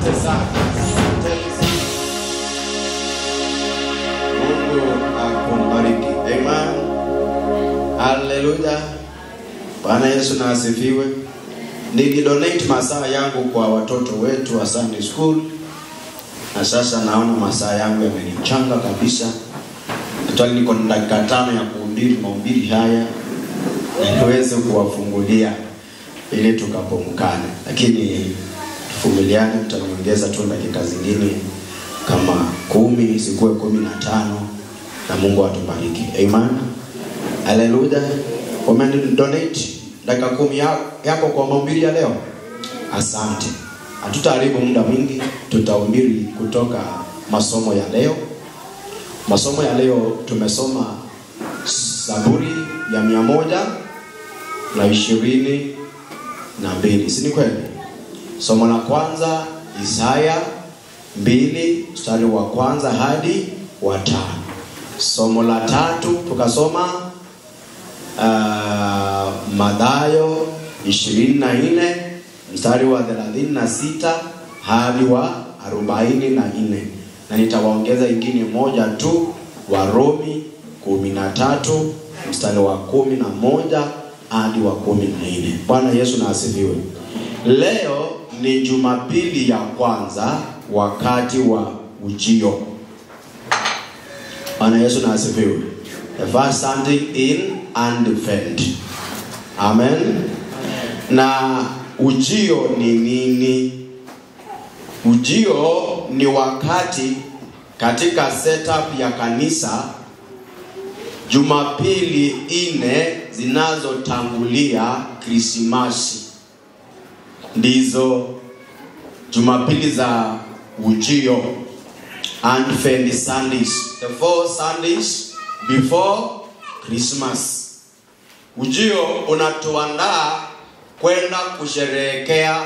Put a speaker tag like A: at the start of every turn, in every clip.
A: Asante sana. Mungu akubariki. Amen. Hallelujah. Bwana Yesu na asifiwe. Nilidonate masaa yangu kwa watoto wetu wa Sunday school. Na sasa naona masaa yangu yamenichanga kabisa. Tutali niko na dakika 5 ya kuhubiri mahubiri haya na niweze kuwafungulia ili tukapumkane. Lakini tuvumiliane, tutaniongeza tu dakika zingine kama 10 isikuwe 15 na Mungu atubariki. Amen. Hallelujah. Donate dakika 10 yako kwa mahubiri ya leo. Asante. Hatutaharibu muda mwingi, tutahubiri kutoka masomo ya leo. Masomo ya leo tumesoma Zaburi ya 122. Si ni kweli? Somo la kwanza Isaya 2 mstari wa kwanza hadi wa 5. Somo la 3 tukasoma Mathayo 24 mstari wa 36 hadi wa 44. Na nitawaongeza ingine moja tu, Warumi 13 mstari wa 11 hadi wa 14. Bwana Yesu na asifiwe. Leo ni Jumapili ya kwanza wakati wa ujio. Bwana Yesu na asifiwe. The first Sunday in Advent. Amen. Na ujio ni nini? Ujio ni wakati katika setup ya kanisa, Jumapili 4 zinazotangulia Krismasi ndizo Jumapili za ujio, Advent Sundays, the 4 Sundays before Christmas. Ujio unatuandaa kwenda kusherehekea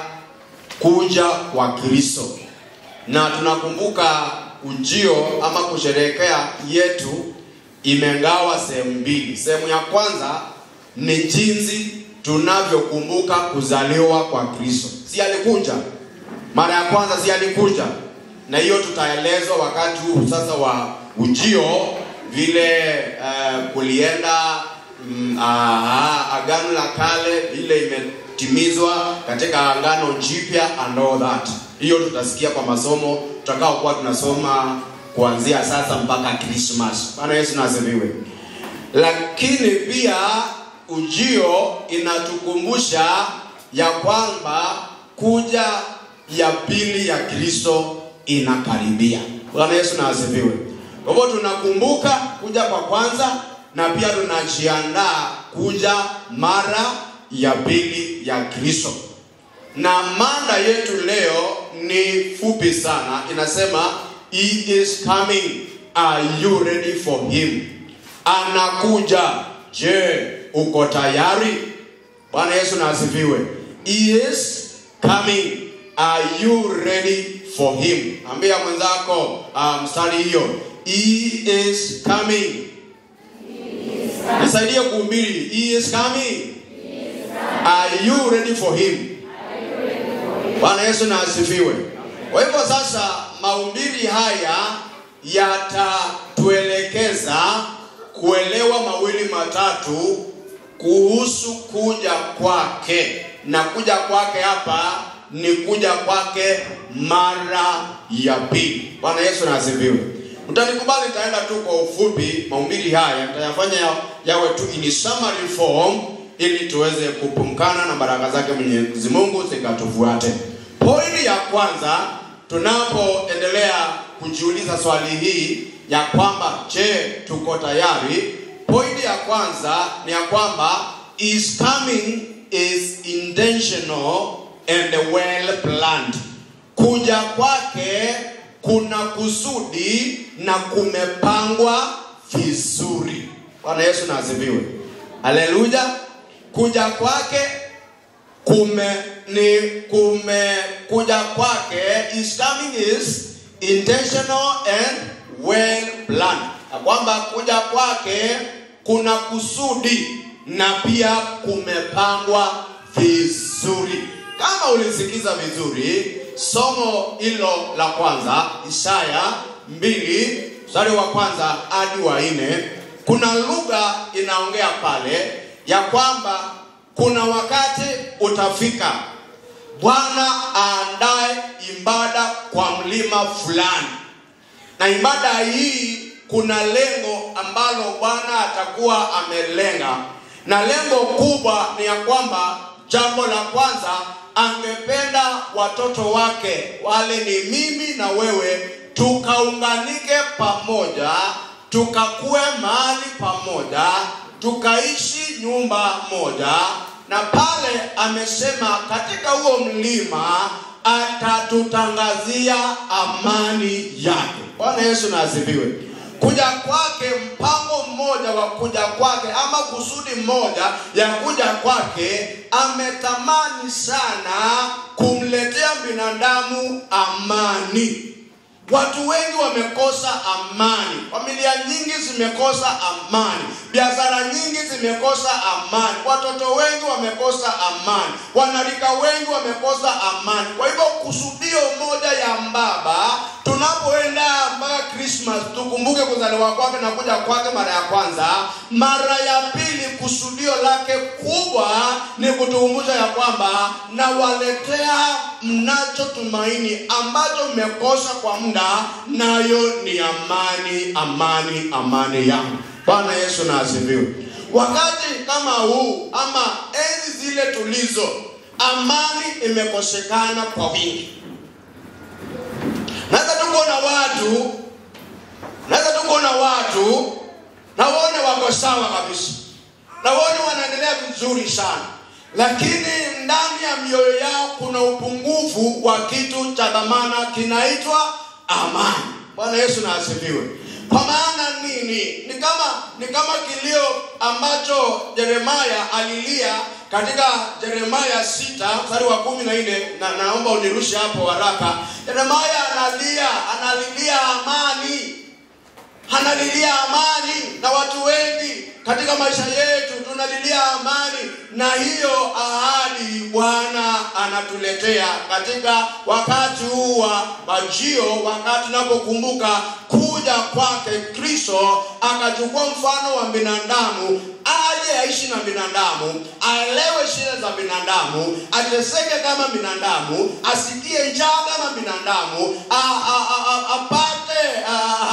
A: kuja kwa Kristo. Na tunakumbuka ujio ama kusherehekea yetu imengawa sehemu mbili. Sehemu ya kwanza ni jinsi tunavyokumbuka kuzaliwa kwa Kristo. Si alikuja mara ya kwanza? Si alikuja? Na hiyo tutaelezwa wakati huu sasa wa ujio, vile kulienda agano la kale vile imetimizwa katika agano jipya and all that. Hiyo tutasikia kwa masomo tutakao kuwa tunasoma kuanzia sasa mpaka Christmas. Bwana Yesu na asifiwe. Lakini pia ujio inatukumbusha ya kwamba kuja ya pili ya Kristo inakaribia. Bwana Yesu na asifiwe. Kwa hivyo tunakumbuka kuja kwa kwanza na pia tunajiandaa kuja mara ya pili ya Kristo. Na mada yetu leo ni fupi sana, inasema He is coming, are you ready for him? Anakuja, je, uko tayari? Bwana Yesu na asifiwe. He is coming, are you ready for him? Ambia mwenzako mstari hiyo, He is coming. Nisaidie kuhubiri, He is coming. Are you ready for him? Bwana Yesu na asifiwe. Kwa hivyo sasa mahubiri haya yatatuelekeza kuelewa mawili matatu kuhusu kuja kwake. Na kuja kwake hapa ni kuja kwake mara ya pili. Bwana Yesu na asifiwe. Mtanikubali nitaenda tu kwa ufupi mahubiri haya, nitayafanya yawe tu in summary form ili tuweze kupumkana na baraka zake Mwenyezi Mungu zikatufuate. Pointi ya kwanza, tunapoendelea kujiuliza swali hii ya kwamba je, tuko tayari? Pointi ya kwanza ni ya kwamba His coming is intentional and well planned. Kuja kwake kuna kusudi na kumepangwa vizuri. Bwana Yesu na asifiwe. Haleluya. Kuja kwake kuja kwake, His coming is intentional and well planned. Kwamba kuja kwake kuna kusudi na pia kumepangwa vizuri. Kama ulisikiza vizuri, somo hilo la kwanza, Isaya 2 mstari wa kwanza hadi wa 4, kuna lugha inaongea pale ya kwamba kuna wakati utafika Bwana aandae ibada kwa mlima fulani. Na ibada hii kuna lengo ambalo Bwana atakuwa amelenga. Na lengo kubwa ni ya kwamba jambo la kwanza, angependa watoto wake, wale ni mimi na wewe, tukaunganike pamoja, tukakue mahali pamoja, tukaishi nyumba moja. Na pale amesema katika huo mlima atatutangazia amani yake. Bwana Yesu na asifiwe. Kuja kwake, mpango mmoja wa kuja kwake ama kusudi moja ya kuja kwake, ametamani sana kumletea binadamu amani. Watu wengi wamekosa amani. Familia nyingi zimekosa amani. Biashara nyingi zimekosa amani. Watoto wengi wamekosa amani. Wanarika wengi wamekosa amani. Kwa hivyo kusudio moja ya Baba, tunapoenda mpaka Christmas, tukumbuke kuzaliwa kwake na kuja kwake mara ya kwanza. Mara ya pili kusudio lake kubwa ni kutukumbusha ya kwamba na waletea mnacho tumaini ambacho mmekosa kwa muda, nayo ni amani, amani, amani yangu. Bwana Yesu na asifiwe. Wakati kama huu ama enzi zile tulizo, amani imekosekana kwa wingi. Naweza tukuona watu na waone wako sawa kabisa, na waone wanaendelea vizuri sana, lakini ndani ya mioyo yao kuna upungufu wa kitu cha dhamana kinaitwa amani. Bwana Yesu na asifiwe. Kwa maana nini? Ni kama kilio ambacho Yeremia alilia katika Yeremia 6 mstari wa 14, na naomba unirushe hapo haraka. Yeremia analilia amani. Analilia amani, na watu wengi katika maisha yetu tunalilia amani, na hiyo ahadi Bwana anatuletea katika wakati huu wa majio, wakati tunapokumbuka kuja kwake Kristo, akachukua mfano wa binadamu, aje aishi na binadamu, aelewe shida za binadamu, ateseke kama binadamu, asikie njaa kama binadamu, apate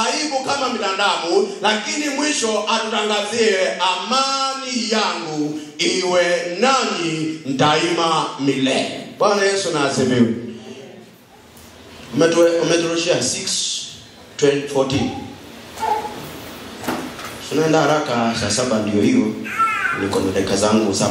A: aibu kama binadamu, lakini mwisho atutangazie amani yangu iwe nanyi daima milele. Bwana Yesu na asifiwe. Umeturushia 6:14. Tunaenda haraka, saa 7 ndio hiyo. Niko na dakika zangu 7.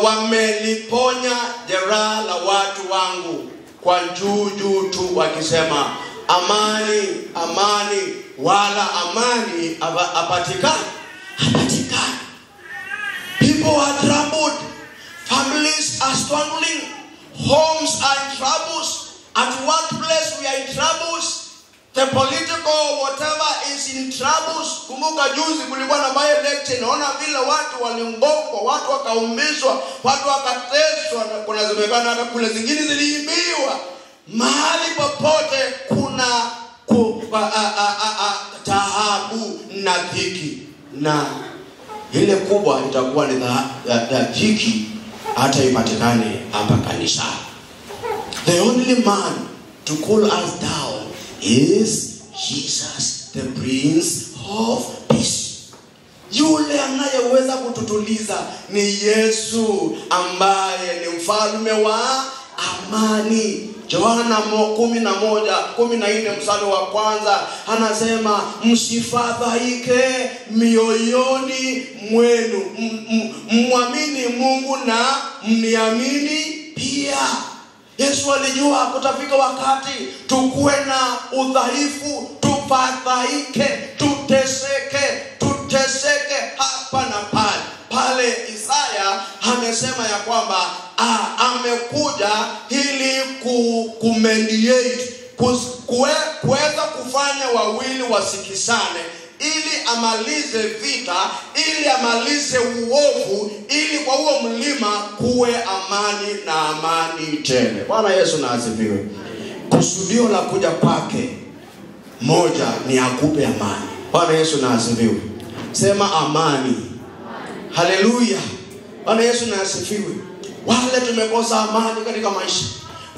A: Wameliponya jeraha la watu wangu kwa juu tu, wakisema amani, amani, wala amani apatikani. People are troubled, families are struggling, homes are in troubles, at workplace we are in troubles, the political whatever is in troubles. Kumbuka juzi kulikuwa na by-election, naona vile watu waliongokwa, watu wakaumbishwa, watu wakateswa, na kuna zimekana hata kule zingine ziliibiwa. Mahali popote kuna taabu na dhiki, na ile kubwa itakuwa ni dhiki hata ipatikane hapa kanisa. The only man to cool us down is Jesus, the Prince of Peace. Yule anayeweza kututuliza ni Yesu, ambaye ni mfalme wa amani. Yohana 11:14 mstari wa kwanza anasema, msifadhaike mioyoni mwenu, muamini Mungu na mniamini pia. Yesu alijua kutafika wakati tukue na udhaifu, tufadhaike, tuteseke hapa na pale. Pale Isaya amesema ya kwamba amekuja ili kumediate, kuweza kufanya wawili wasikisane, ili amalize vita, ili amalize uovu, ili kwa huo lazima kuwe amani na amani tele. Bwana Yesu na asifiwe. Kusudio la kuja kwake moja ni akupe amani. Bwana Yesu na asifiwe. Sema amani. Haleluya. Bwana Yesu na asifiwe. Wale tumekosa amani katika maisha,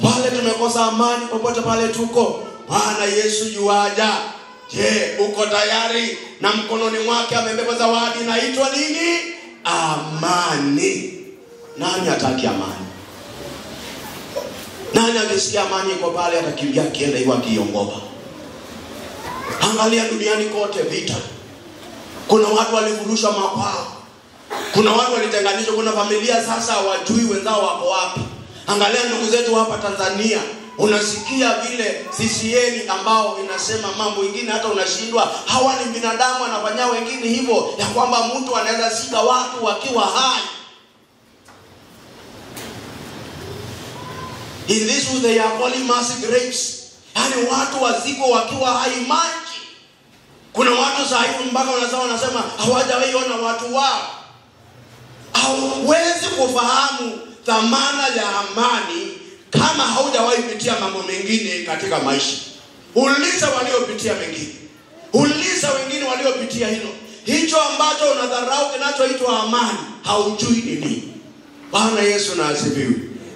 A: wale tumekosa amani popote pale tuko, Bwana Yesu yuaja. Je, uko tayari? Na mkononi mwake amebeba zawadi inaitwa nini? Amani. Nani hataki amani? Nani akisikia amani iko pale atakimbia kienda hiyo akiongopa? Angalia duniani kote vita. Kuna watu walifurushwa makwao. Kuna watu walitenganishwa, kuna familia sasa hawajui wenzao wako wapi. Angalia ndugu zetu hapa Tanzania. Unasikia vile CCM ambao inasema mambo mengine hata unashindwa. Hawa ni binadamu wanafanya wengine hivyo, ya kwamba mtu anaweza sika watu wakiwa hai. In this way they are calling massive rapes. Yani watu waziko wakiwa hai maji. Kuna watu sasa hivi mpaka wanasema hawajawahi ona watu wao. Hauwezi kufahamu thamana ya amani kama haujawahi pitia mambo mengine katika maisha. Uliza waliopitia mengine. Uliza wengine waliopitia hilo. Hicho ambacho unadharau kinachoitwa amani, haujui ni nini. Bwana Yesu na asifiwe.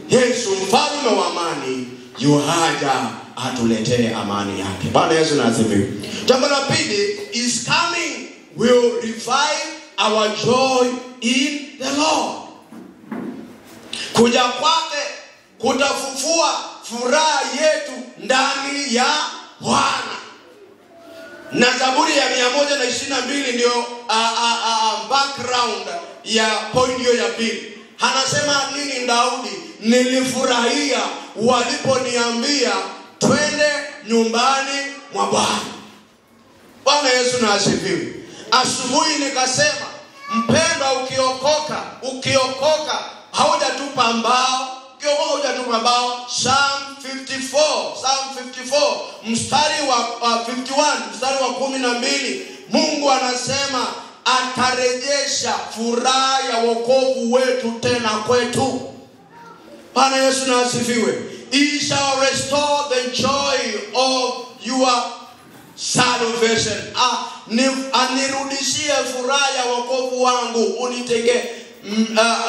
A: Yesu mfalme wa amani yuhaja atuletee amani yake. Bwana Yesu na asifiwe. Jambo la pili, is coming will revive our joy in the Lord. Kuja kwake kutafufua furaha yetu ndani ya Bwana. Na Zaburi ya 122 ndio background ya point hiyo ya pili. Anasema nini Daudi? Nilifurahia waliponiambia twende nyumbani mwa Bwana. Bwana Yesu na asifiwe. Asubuhi nikasema, mpendwa, ukiokoka haujatupa mbao, ukiokoka haujatupa mbao. Psalm 54 mstari wa 51 mstari wa 12, Mungu anasema atarejesha furaha ya wokovu wetu tena kwetu. Bwana Yesu na asifiwe. He shall restore the joy of your salvation. Anirudishie furaha ya wokovu wangu,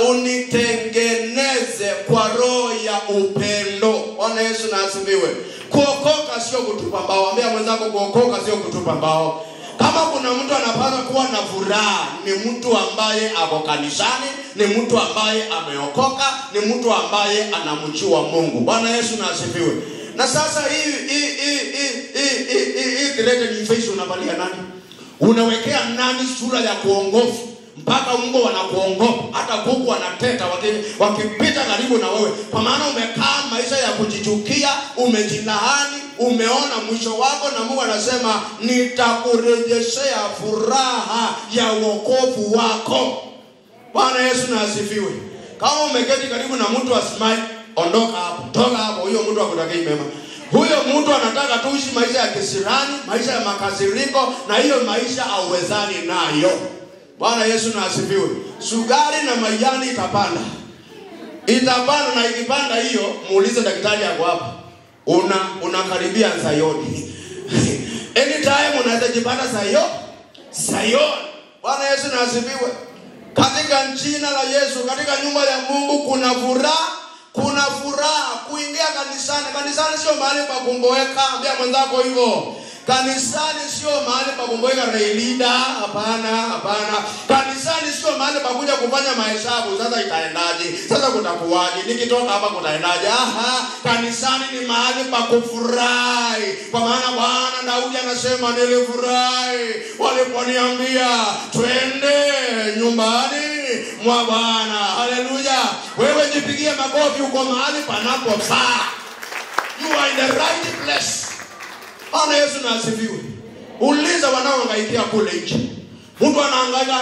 A: unitengeneze kwa roho ya upendo. Bwana Yesu na asifiwe. Kuokoka sio kutupa mbao. Ambia mwenzako kuokoka sio kutupa mbao. Kama kuna mtu anapaswa kuwa na furaha, ni mtu ambaye ako kanisani, ni mtu ambaye ameokoka, ni mtu ambaye anamjua Mungu. Bwana Yesu na asifiwe. Na sasa hii great face unavalia nani? Unawekea nani sura ya kuongofu? Mpaka Mungu wanakuongopa, hata kuku wanateta wakipita karibu na wewe. Kwa maana umekaa maisha ya kujichukia, umejinahani, umeona mwisho wako, na Mungu anasema nitakurejeshea furaha ya wokovu wako. Bwana Yesu na asifiwe. Kama umeketi karibu na mtu asimai, ondoka hapo, toka hapo, huyo mtu hakutakii mema. Huyo mtu anataka tu uishi maisha ya kisirani, maisha ya makasiriko, na hiyo maisha hauwezani nayo. Bwana Yesu na asifiwe. Sukari na majani itapanda. Itapanda, na ikipanda hiyo, muulize daktari yako hapa. Unakaribia sayoni. Anytime unaweza jipata sayoni. Bwana Yesu na asifiwe. Katika jina la Yesu, katika nyumba ya Mungu kuna furaha kuingia kanisani. Kanisani sio mahali pa kumboeka. Ambia mwenzako hivyo. Kanisani sio mahali pa kumboeka reilida. Hapana. Kanisani sio mahali pa kuja kufanya mahesabu. Sasa itaendaje? Sasa kutakuwaje? Nikitoka hapa kutaendaje? Kanisani ni mahali pa kufurahi. Kwa maana Bwana Daudi anasema nilifurahi waliponiambia twende nyumbani mwa Bwana. Haleluya. Wewe jipigie makofi uko mahali panapofaa. You are in the right place. Bwana Yesu na asifiwe. Uliza wanaohangaikia kule nje. Mtu anahangaika,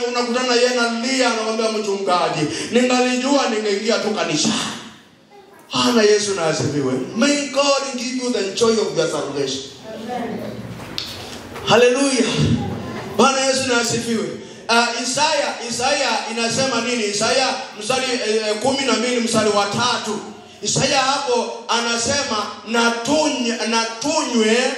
A: unakutana yeye analia, anamwambia mchungaji, ningalijua ningeingia tu kanisa. Bwana Yesu na asifiwe. May God give you the joy of your salvation. Amen. Hallelujah. Bwana Yesu na asifiwe. Isaya inasema nini? Isaya mstari 12 mstari wa 3. Isaya hapo anasema na tunywe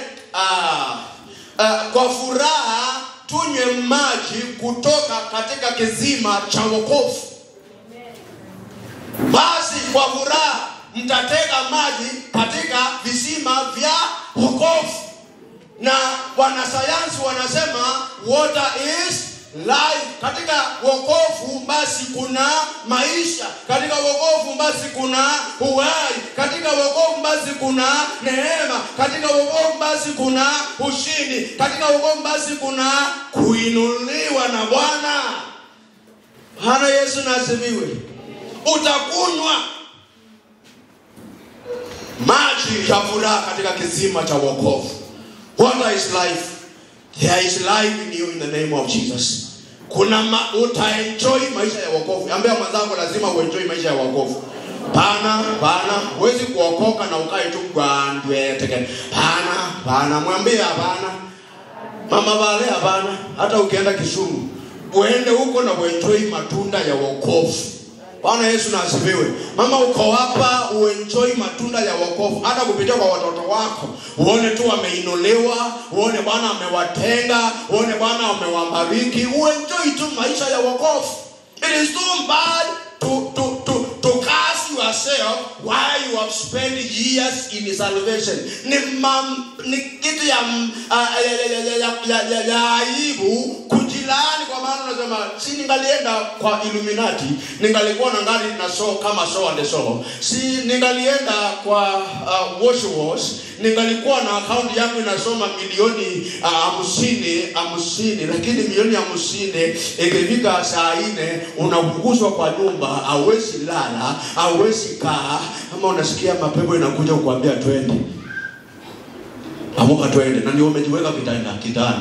A: kwa furaha tunywe maji kutoka katika kisima cha wokovu. Basi kwa furaha mtatega maji katika visima vya wokovu. Na wanasayansi wanasema water is life. Katika wokovu basi kuna maisha. Katika wokovu basi kuna uhai. Katika wokovu basi kuna neema. Katika wokovu basi kuna ushindi. Katika wokovu basi kuna kuinuliwa na Bwana. Bwana Yesu na asifiwe. Utakunywa maji ya furaha katika kisima cha wokovu. What is life? There is life in you in the name of Jesus. Utaenjoy maisha ya wokovu. Ambia mwenzangu lazima uenjoy maisha ya wokovu. Bana, huwezi kuokoka na ukae tu gwandwe teke. Bana, mwambie bana. Mama wale bana, hata ukienda Kisumu, uende huko na uenjoy matunda ya wokovu. Bwana Yesu na asifiwe. Mama uko hapa uenjoy matunda ya wokovu. Hata kupitia kwa watoto wako. Uone tu wameinuliwa, uone Bwana amewatenga, uone Bwana amewabariki. Uenjoy tu maisha ya wokovu. It is too bad to curse yourself while you have spent years in salvation. Ni kitu ya aibu kujilani, kwa maana unasema si ningalienda kwa Illuminati ningalikuwa na ngari na so kama so and so. Si ningalienda kwa wash ningalikuwa na account yangu inasoma milioni 50, lakini milioni 50 ikifika saa 4 unafukuzwa kwa nyumba, hauwezi lala, hauwezi kaa, ama unasikia mapepo inakuja kukuambia twende. Amuka twende, na ndio umejiweka kitanda.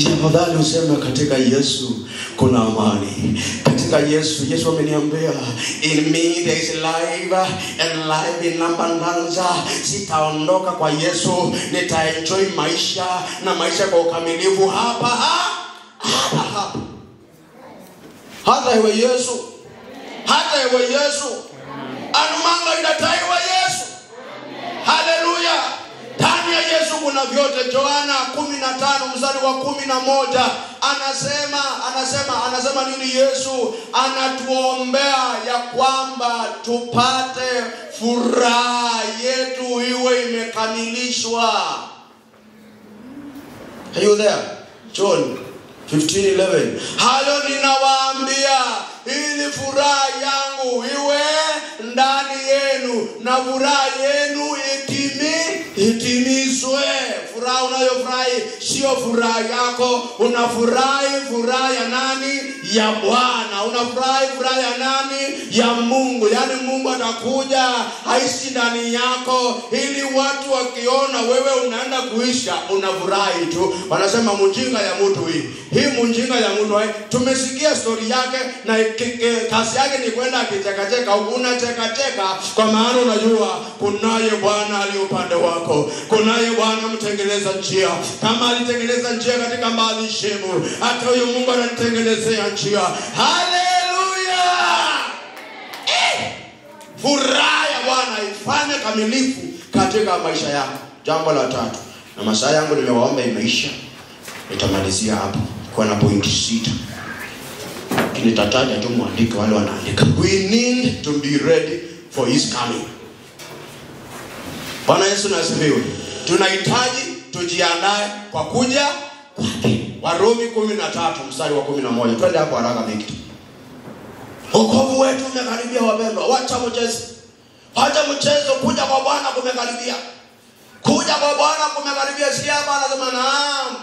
A: Tafadhali useme katika Yesu kuna amani. Katika Yesu ameniambia in me there is life and life in abundance. Sitaondoka kwa Yesu, nitaenjoy maisha na maisha kwa ukamilifu hapa. Hata iwe Yesu. Anumanga inataiwa Yesu. Haleluya. Ndani ya Yesu kuna vyote. Yohana 15 mstari wa 11 anasema nini? Yesu anatuombea ya kwamba tupate furaha yetu iwe imekamilishwa. Are you there? John 15:11. Hayo ninawaambia ili furaha yangu iwe ndani yenu na furaha yenu itimizwe. Furaha unayofurahi sio furaha yako, unafurahi furaha ya nani? Ya Bwana. Unafurahi furaha ya nani? Ya Mungu. Yaani Mungu atakuja aishi ndani yako ili watu wakiona wewe unaenda kuisha unafurahi tu. Wanasema mjinga ya mtu hii mjinga ya mtu tumesikia story yake na kazi yake ni kwenda akicheka unacheka kwa maana unajua kunaye Bwana aliye upande wako. Kunaye Bwana mtengeneza njia. Kama alitengeneza njia katika mbali Shemu, hata huyo Mungu ananitengenezea njia. Haleluya. Furaha ya Bwana ifanye kamilifu katika maisha yako. Jambo la 3. Na masaa yangu nimewaomba imeisha. Nitamalizia hapo kwa na point 6. Nitataja tu muandike wale wanaandika. We need to be ready for his coming. Bwana Yesu na asifiwe. Tunahitaji tujiandae kwa kuja kwake. Warumi 13 mstari wa 11. Twende hapo haraka mingi. Wokovu wetu umekaribia wapendwa. Wacha mchezo, kuja kwa Bwana kumekaribia. Kuja kwa Bwana kumekaribia. Sikia hapa anasema naam.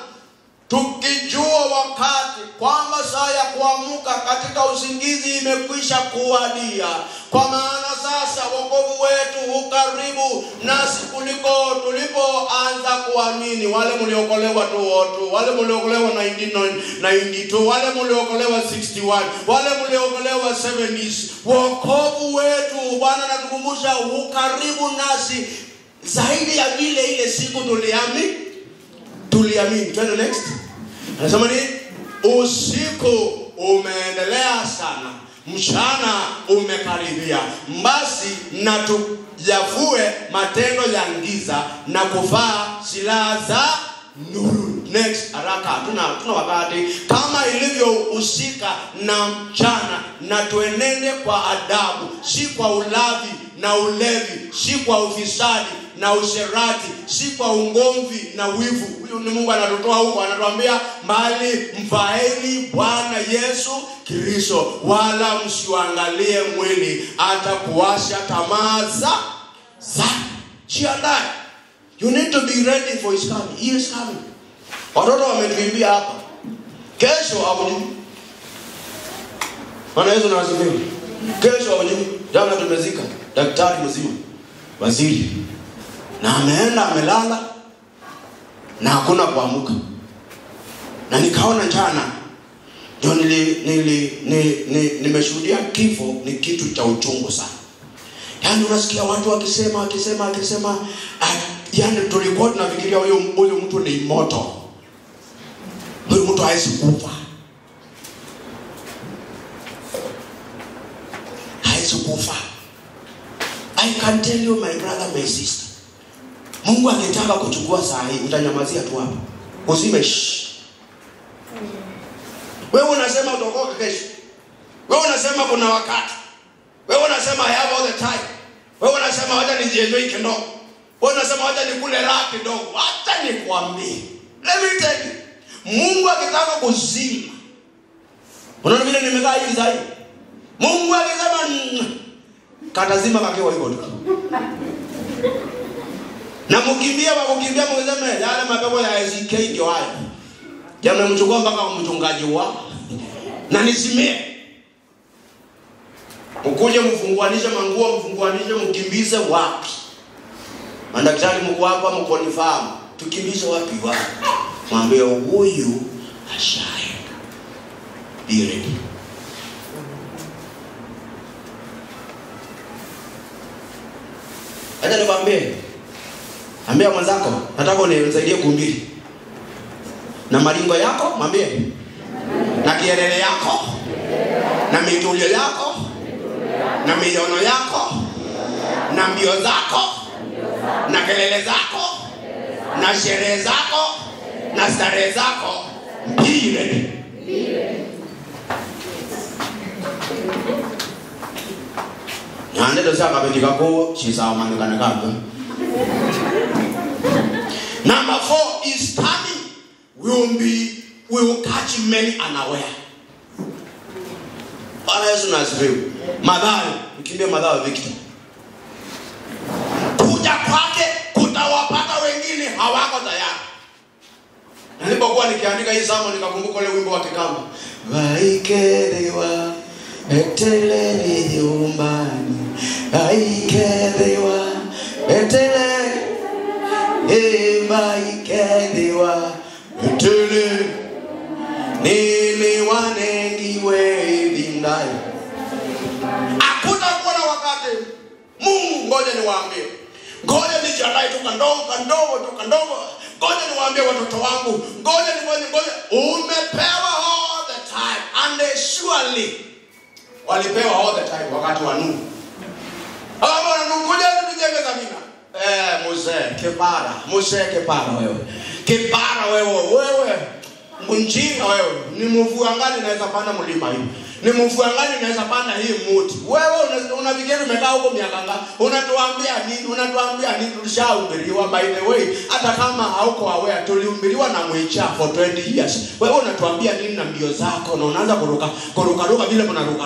A: Tukijua wakati kwamba saa ya kuamuka katika usingizi imekwisha kuwadia. Kwa maana sasa wokovu wetu ukaribu nasi kuliko tulipoanza kuamini. Wale mliokolewa tu wote, wale mliokolewa 92, wale mliokolewa 61, wale mliokolewa 70s. Wokovu wetu Bwana anatukumbusha ukaribu nasi zaidi ya vile ile siku tuliamini. Twende next. Anasema nini? usiku umeendelea sana, mchana umekaribia. Basi na tuyavue matendo ya giza na kuvaa silaha za nuru. Next, haraka, tuna wakati. Kama ilivyo usika na mchana, na tuenende kwa adabu, si kwa ulavi na ulevi, si kwa ufisadi na usherati, si kwa ungomvi na wivu. Huyu ni Mungu anatutoa huko, anatuambia bali mvaeni Bwana Yesu Kristo, wala msiangalie mwili hata kuwasha tamaa za. Jiandae. You need to be ready for his coming. He is coming. Watoto wametuimbia hapa. Kesho hawajui. Bwana Yesu na asifiwe. Kesho hawajui. Jana tumezika daktari mzima, waziri, na ameenda amelala na hakuna kuamka. Na nikaona jana ndio nimeshuhudia kifo ni kitu cha uchungu sana. Yaani unasikia watu wakisema yaani tulikuwa tunafikiria huyo mtu ni immortal. Huyo mtu hawezi kufa. Hawezi kufa. I can tell you my brother, my sister. Mungu akitaka kuchukua saa hii utanyamazia tu hapa. Usime wewe unasema utaokoka kesho. Wewe unasema kuna wakati. Wewe unasema I have all the time. Wewe unasema wacha nijienjoy kidogo. Wewe unasema wacha nikule raha kidogo. Wacha nikwambie. Let me tell you. Mungu akitaka kuzima. Unaona vile nimekaa hivi zaidi. Mungu akisema katazima kakiwa hivyo tu. Na mkimbia mkisema yale mapepo ya SK ndio hayo. Yamemchukua mpaka mchungaji wao. Na nisimie. Ukuje mfunguanishe manguo, mfunguanishe mkimbize wapi? Madaktari mko hapa mkonifahamu. Tukimbize wapi wapi? Mwambie huyu ashaenda. Be ready. Acha nikwambie. Ambia mwenzako, nataka unisaidie kuhubiri. Na maringo yako, mwambie. Na kielele yako. Na mitulio yako. Na miono yako. Na mbio zako. Na kelele zako. Na sherehe zako. Na starehe zako. Be ready. Nyande dosa kabetika ko chisa manukana kama. Number 4 is coming. We will catch many unaware. Bwana Yesu na asifiwe. Madhara, mkimbie madhara Victor. Kuja kwake kutawapata wengine hawako tayari. Nilipokuwa nikiandika hii somo nikakumbuka ile wimbo wa Kikamba. Waikerewa etele nyumbani. Waikerewa etele waikerewa etele nili wanengiwe vindai. Hakuna kuona wakati. Mungu ngoja niwaambie. Ngoja nijiandae tu kandogo. Ngoja niwaambie watoto wangu. Ngoja umepewa all the time. And they surely walipewa all the time wakati wa Nuhu. Hawa Nuhu ngoja tujenge Sabina. Mzee kepara wewe. Kepara wewe. Mjinga wewe. Ni mvua ngani naweza panda mlima hii? Ni mvua ngani naweza panda hii mti? Wewe unafikiri umekaa huko miaka ngapi? Unatuambia nini? Tulishahubiriwa by the way. Hata kama hauko aware tulihubiriwa na mwicha for 20 years. Wewe unatuambia nini na mbio zako na unaanza kuruka vile mnaruka.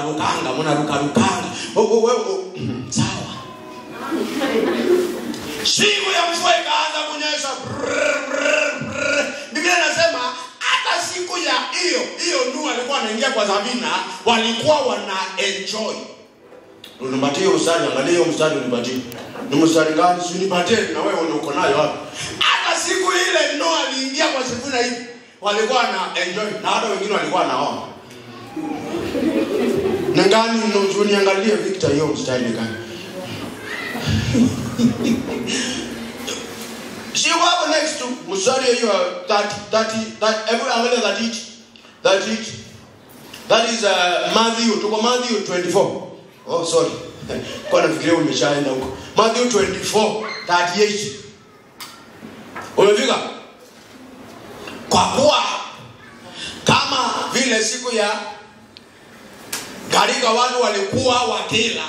A: Wewe sawa. Siku ya mvua ikaanza kunyesha. Biblia inasema hata siku ya hiyo Nuhu alikuwa anaingia kwa Sabina, walikuwa wana enjoy. Unipatie usali, angalia hiyo mstari unipatie. Ni mstari gani? Si unipatie na wewe uko nayo hapo. Hata siku ile Nuhu aliingia kwa Sabina hivi, walikuwa na enjoy na hata wengine walikuwa naomba. Na ngani niangalie Victor hiyo mstari gani? See what next to Musari you are 30 every angle that each That is Matthew. Tuko Matthew 24. Oh, sorry. Kwa nafikiria umeshaenda huko. Matthew 24:38. Umefika? Kwa kuwa kama vile siku ya gharika watu walikuwa wakila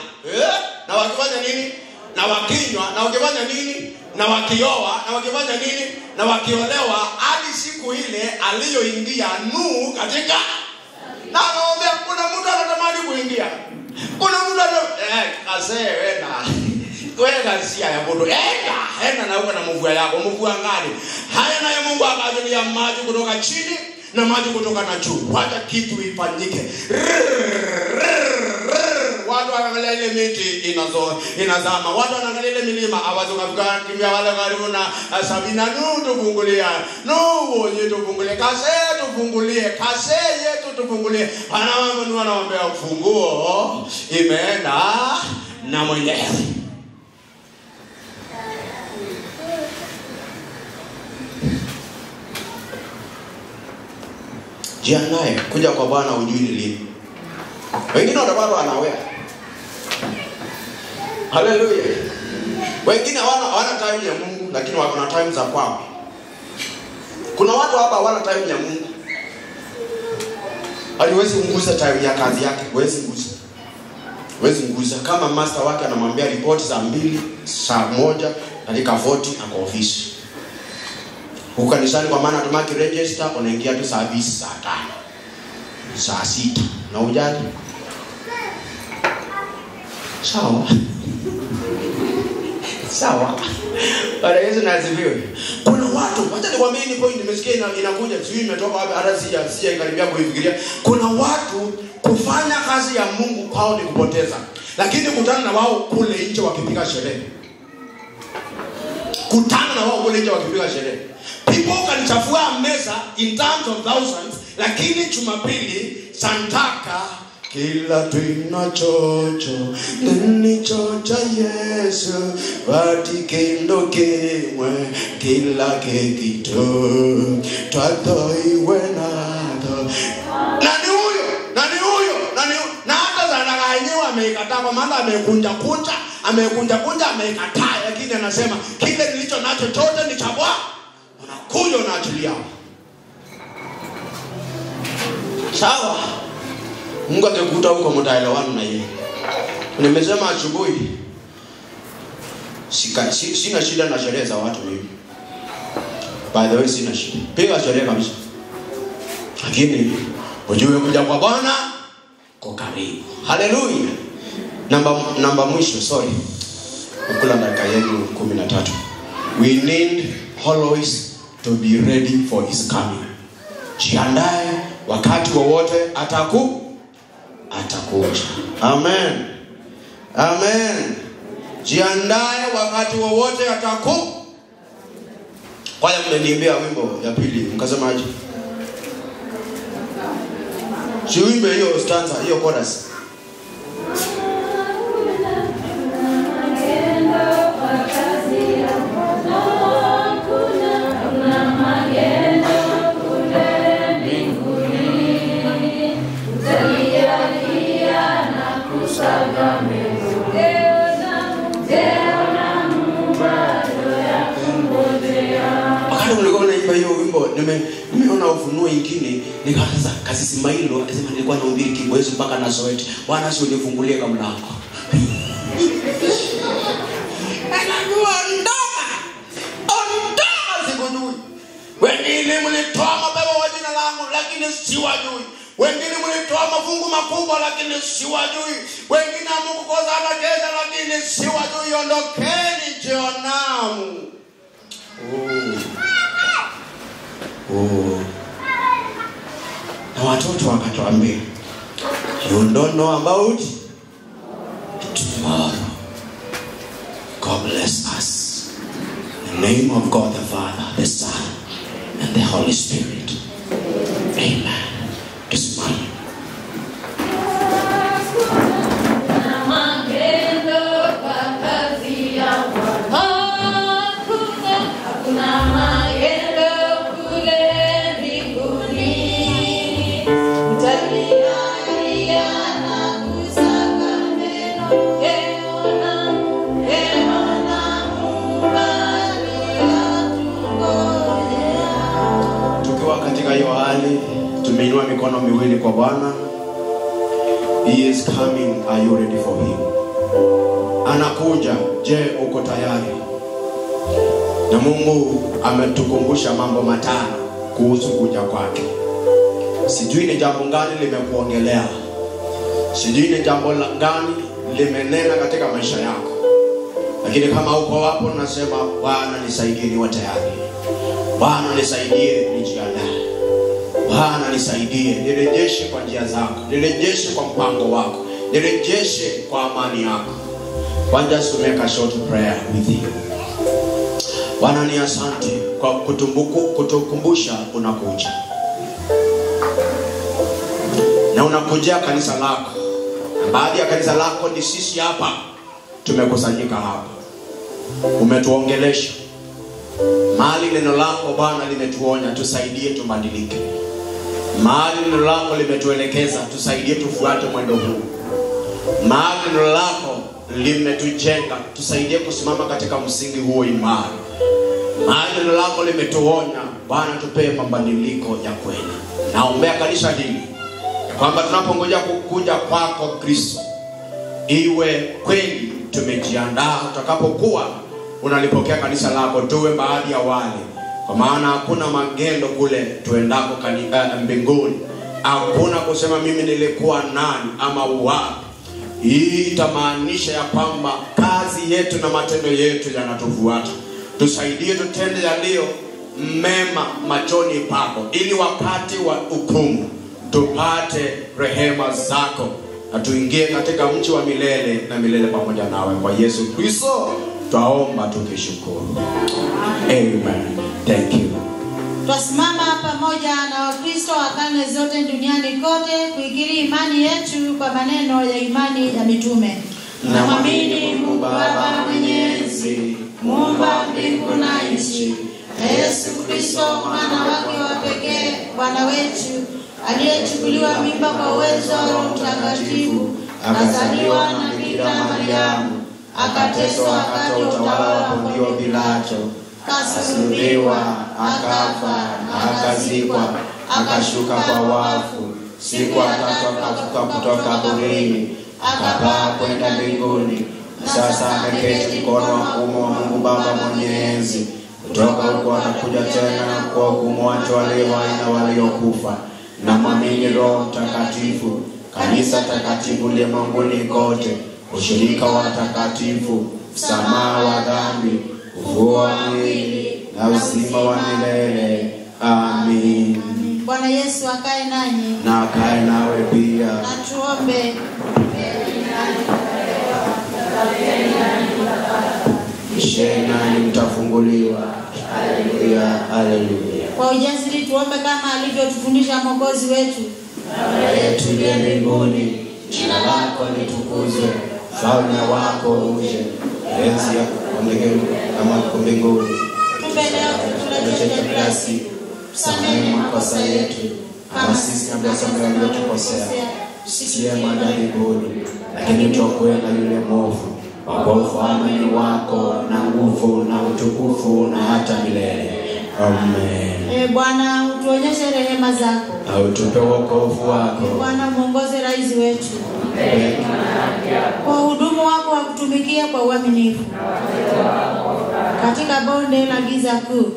A: na wakifanya nini? Na wakinywa, na wakifanya nini? Na wakioa, na wakifanya nini? Na wakiolewa, hadi siku ile aliyoingia Nuhu katika. Na anaombea kuna mtu anatamani kuingia. Kuna mtu wewe Garcia ya bodo enda na uko na mvua yako, mvua ngani? Haya naye Mungu akajalia maji kutoka chini na maji kutoka na juu. Wacha kitu ifanyike. Watu wanaangalia ile miti inazama. Watu wanaangalia ile milima awazoka kimya wale karibu na Sabina tufungulia. Wote tufungulie. Kase yetu tufungulie. Anawaambia ufunguo imeenda na mwenyewe. Jiandae kuja kwa Bwana ujui ni lini. Wengine bado wanawea. Hallelujah. Wengine hawana time ya Mungu lakini wako na time za kwao. Kuna watu hapa hawana time ya Mungu. Aliwezi nguza time ya kazi yake, huwezi nguza. Kama master wake anamwambia report saa 2, saa 1, dakika 40 ako ofisi. Huko kanisani kwa maana tumaki register unaingia tu service saa 5. Saa 6 na ujali. Sawa. Bwana Yesu na asifiwe. Kuna watu, wacha nikwambie ni point nimesikia inakuja, sijui imetoka wapi, hata sija karibia kuifikiria. Kuna watu kufanya kazi ya Mungu kwao ni kupoteza. Lakini kutana na wao kule nje wakipiga sherehe. People can chafua meza in terms of thousands, lakini Jumapili santaka kila tuinachocho nini chocha Yesu vatikendo kimwe kila kekito twatoiwe nato. Nani huyo? Na hata zana yenyewe ameikataa kwa maana amekunja ameikataa, lakini anasema kile nilicho nacho chote ni cha Bwana. Unakuja unaachilia. Sawa. Mungu atakuta huko mtaelewana na yeye. Nimesema asubuhi sina shida na sherehe za watu mimi. By the way sina shida. Piga sherehe kabisa. Lakini ujue kuja kwa Bwana kwa karibu. Hallelujah. Namba mwisho, sorry. Ukula dakika yangu 13. We need always to be ready for his coming. Jiandae wakati wowote atakuja. Amen. Jiandae wakati wowote atakuja. Kwaya mmeniimbia wimbo ya pili, mkasemaje? Si wimbe hiyo stanza, hiyo chorus. Hiyo wimbo nimeona ufunuo ingine nikaanza kazi Simailo akisema nilikuwa nahubiri Kibwezi mpaka na Soweto. Bwana si unifungulie kama mlango. Ondoka sikujui. Wengine mlitoa mabeba wa jina langu lakini siwajui. Wengine mlitoa mafungu makubwa lakini siwajui. Wengine hamkukosa hata kesha lakini siwajui. Ondokeni Jehanamu. Na watoto wakatuambia, you don't know about tomorrow. God bless us. In the name of God the Father, the Son, and the Holy Spirit. Amen. This morning. asubuhi kwa Bwana. He is coming. Are you ready for him? Anakuja. Je, uko tayari? Na Mungu ametukumbusha mambo matano kuhusu kuja kwake. Sijui ni jambo gani limekuongelea. Sijui ni jambo gani limenena katika maisha yako. Lakini kama uko hapo nasema Bwana nisaidie niwe tayari. Bwana nisaidie nijiandae. Bwana nisaidie nirejeshe kwa njia zako. Nirejeshe kwa mpango wako. Nirejeshe kwa amani yako. Want us to make a short prayer with you. Bwana ni asante kwa kutukumbusha unakuja. Na unakuja kanisa lako. Baadhi ya kanisa lako ni sisi hapa tumekusanyika hapa. Umetuongelesha. Mahali neno lako Bwana limetuonya, tusaidie tubadilike. Mahali neno lako limetuelekeza, tusaidie tufuate mwendo huu. Mahali neno lako limetujenga, tusaidie kusimama katika msingi huo imara. Mahali neno lako limetuonya, Bwana tupe mabadiliko ya kweli. Naombea kanisa hili kwamba tunapongoja kukuja kwako Kristo, iwe kweli tumejiandaa utakapokuwa unalipokea kanisa lako, tuwe baadhi ya wale. Kwa maana hakuna magendo kule tuendako mbinguni. Hakuna kusema mimi nilikuwa nani ama wapi. Hii itamaanisha ya kwamba kazi yetu na matendo yetu yanatufuata. Tusaidie tutende yaliyo mema machoni pako, ili wakati wa hukumu tupate rehema zako na tuingie katika mji wa milele na milele pamoja nawe. Kwa Yesu Kristo twaomba tukishukuru. Amen. Thank you.
B: Twasimama pamoja na Wakristo wa karne zote duniani kote kuikiri imani yetu kwa maneno ya imani ya mitume. Namwamini Mungu Baba Mwenyezi, Muumba mbingu na nchi, na Yesu Kristo mwana wake wa pekee, Bwana wetu, aliyechukuliwa mimba kwa uwezo wa Roho Mtakatifu, akazaliwa na Bikira Mariamu, akateswa wakati wa utawala wa Poncio Pilato, akasulubiwa, akafa, akazikwa, akashuka kwa wafu, siku ya tatu akafufuka kutoka kaburini, akapaa kwenda mbinguni, sasa ameketi mkono wa kuume wa Mungu Baba Mwenyezi. Kutoka huko anakuja tena kwa hukumu watu walio hai na waliokufa. Namwamini Roho Mtakatifu, kanisa takatifu ulimwenguni kote, ushirika wa takatifu, msamaha wa dhambi, ufufuo wa mwili na uzima wa milele. Amen. Bwana Yesu akae nanyi
A: na akae nawe pia.
B: Na tuombe.
A: Isheni mtafunguliwa. Haleluya, haleluya.
B: Kwa ujasiri tuombe kama alivyotufundisha Mwokozi wetu.
A: Baba yetu uliye mbinguni, jina lako litukuzwe, ufalme wako uje, enzi yako kama mbinguni.
B: Tupe leo chakula chetu cha kila siku.
A: Tusamehe makosa yetu kama sisi tunavyosamehe waliotukosea, usitie majaribuni, lakini tuokoe na yule mwovu. Kwa ufalme ni wako na nguvu na utukufu na hata milele. Amen.
B: Bwana utuonyeshe rehema zako.
A: Na utupe wokovu wako.
B: Bwana muongoze rais wetu. Kwa hudumu wako wa kutumikia kwa uaminifu. Katika bonde la giza kuu.